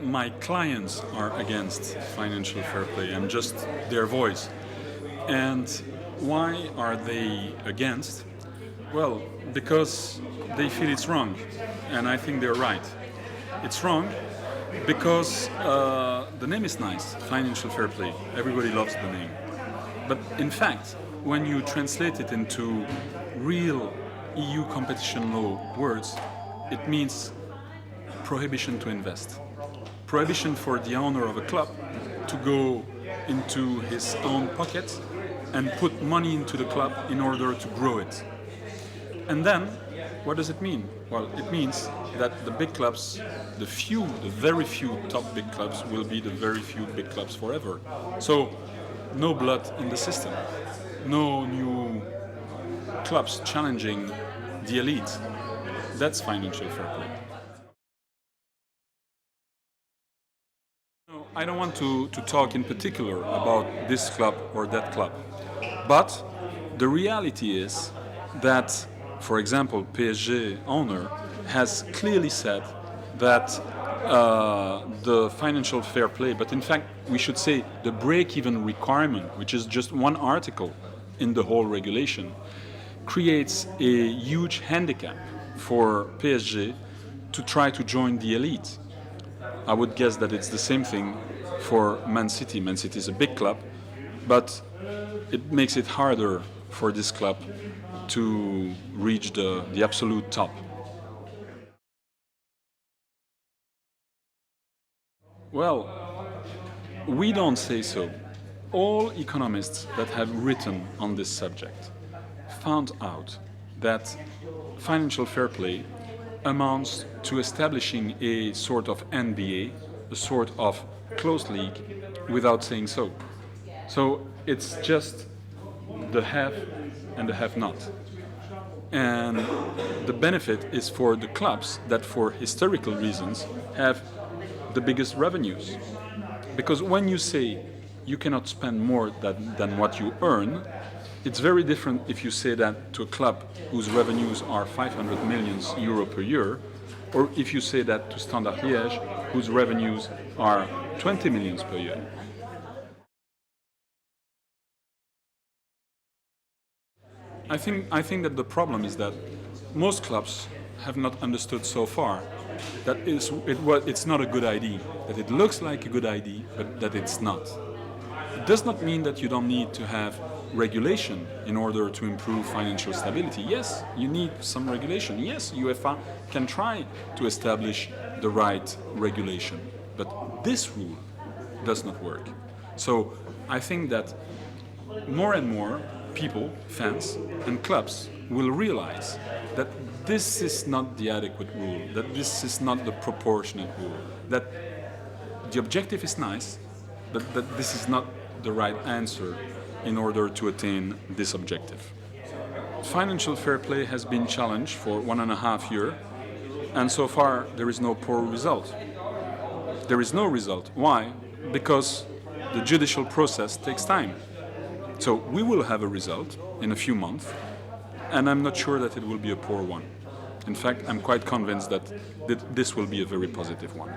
my clients are against financial fair play. I'm just their voice. And why are they against? Well, because they feel it's wrong, and I think they're right. It's wrong because the name is nice, financial fair play. Everybody loves the name. But in fact, when you translate it into real EU competition law words, it means prohibition to invest. Prohibition for the owner of a club to go into his own pocket and put money into the club in order to grow it. And then, what does it mean? Well, it means that the big clubs, the very few top big clubs will be the very few big clubs forever. So, no blood in the system. No new clubs challenging the elite. That's financial fair play. I don't want to talk in particular about this club or that club. But the reality is that, for example, PSG owner has clearly said that the financial fair play, but in fact we should say the break-even requirement, which is just one article in the whole regulation, creates a huge handicap for PSG to try to join the elite. I would guess that it's the same thing for Man City. Man City is a big club, but it makes it harder for this club to reach the absolute top. Well, we don't say so. All economists that have written on this subject found out that financial fair play amounts to establishing a sort of NBA, a sort of closed league, without saying so. So it's just the have and the have-not. And the benefit is for the clubs that, for historical reasons, have the biggest revenues. Because when you say you cannot spend more than what you earn, it's very different if you say that to a club whose revenues are 500 million euro per year, or if you say that to Standard Liège, whose revenues are 20 million per year. I think that the problem is that most clubs have not understood so far that it's not a good idea, that it looks like a good idea, but that it's not. It does not mean that you don't need to have regulation in order to improve financial stability. Yes, you need some regulation. Yes, UEFA can try to establish the right regulation, but this rule does not work. So I think that more and more people, fans and clubs will realize that this is not the adequate rule, that this is not the proportionate rule, that the objective is nice, but that this is not the right answer in order to attain this objective. Financial fair play has been challenged for 1.5 years, and so far there is no poor result. There is no result. Why? Because the judicial process takes time. So we will have a result in a few months, and I'm not sure that it will be a poor one. In fact, I'm quite convinced that this will be a very positive one.